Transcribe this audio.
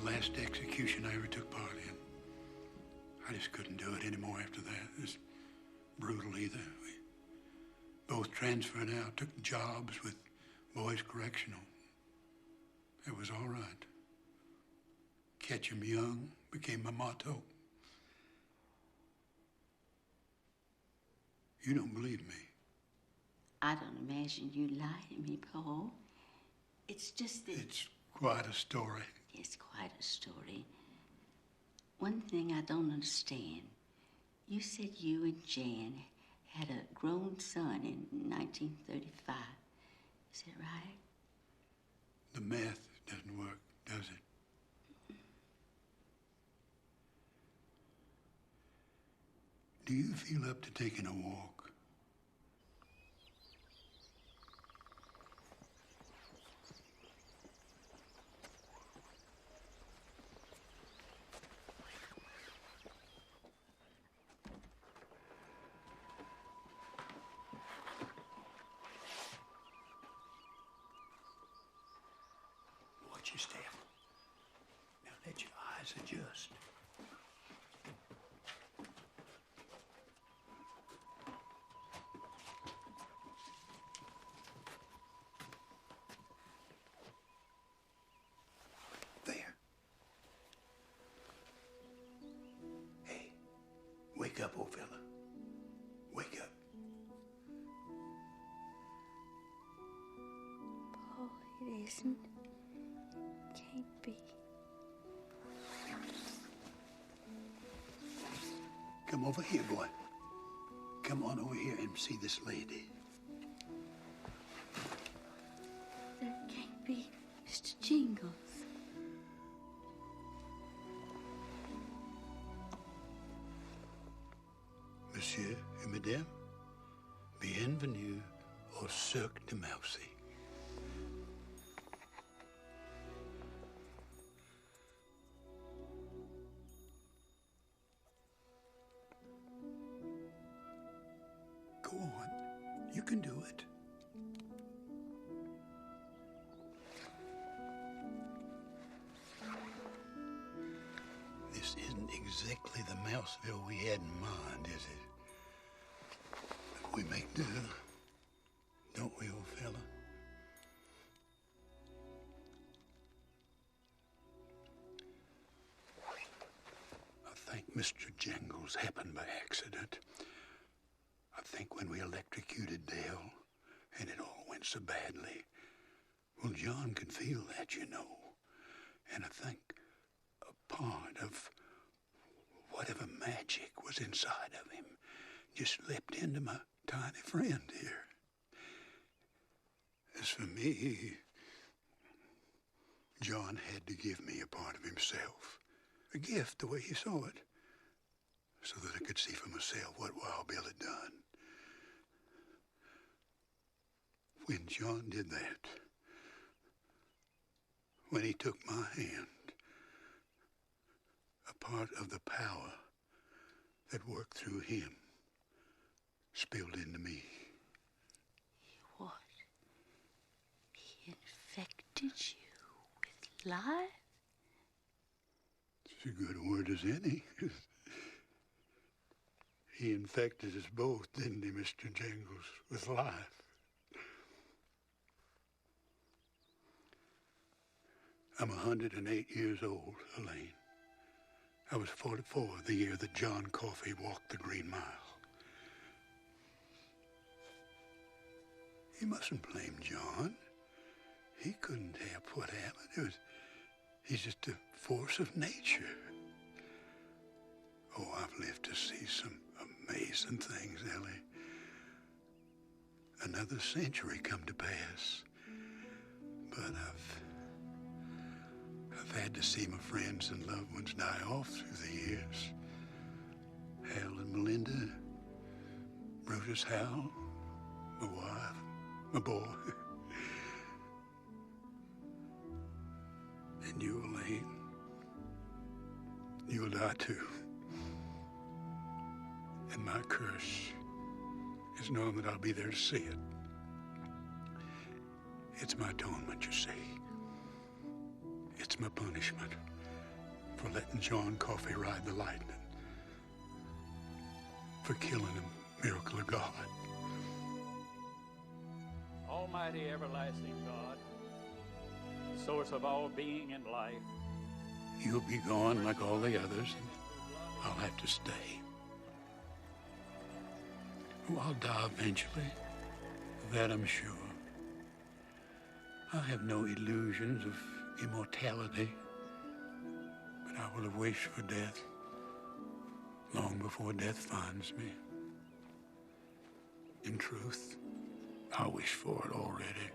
the last execution I ever took part in. I just couldn't do it anymore after that. It was brutal either. We both transferred out, took jobs with Boys Correctional. It was all right. Catch 'em young became my motto. You don't believe me? I don't imagine you lie to me, Paul. It's just that... It's quite a story. It's quite a story. One thing I don't understand. You said you and Jan had a grown son in 1935. Is that right? The math doesn't work, does it? Do you feel up to taking a walk? Watch your step. Now let your eyes adjust. There. Hey, wake up, old fella. Wake up. Paul, it isn't. Can't be. Come over here, boy. Come on over here and see this lady. That can't be Mr. Jingles. Monsieur et Madame, bienvenue au Cirque de Mousy. Go on. You can do it. This isn't exactly the Mouseville we had in mind, is it? But we make do, don't we, old fella? I think Mr. Jingles happened by accident. I think when we electrocuted Dale, and it all went so badly, well, John could feel that, you know. And I think a part of whatever magic was inside of him just leapt into my tiny friend here. As for me, John had to give me a part of himself, a gift the way he saw it, so that I could see for myself what Wild Bill had done. When John did that, when he took my hand, a part of the power that worked through him spilled into me. What? He infected you with life? It's as good a word as any. He infected us both, didn't he, Mr. Jingles, with life? I'm 108 years old, Elaine. I was 44 the year that John Coffey walked the Green Mile. You mustn't blame John. He couldn't help what happened. He's just a force of nature. Oh, I've lived to see some amazing things, Ellie. Another century come to pass. But I've had to see my friends and loved ones die off through the years. Hal and Melinda, Brutus Hal, my wife, my boy. And you, Elaine, you'll die too. And my curse is knowing that I'll be there to see it. It's my atonement, you see. It's my punishment for letting John Coffey ride the lightning, for killing a miracle of God. Almighty everlasting God, source of all being and life. You'll be gone like all the others, and I'll have to stay. Oh, I'll die eventually, of that I'm sure. I have no illusions of immortality, but I will have wished for death long before death finds me. In truth, I wish for it already.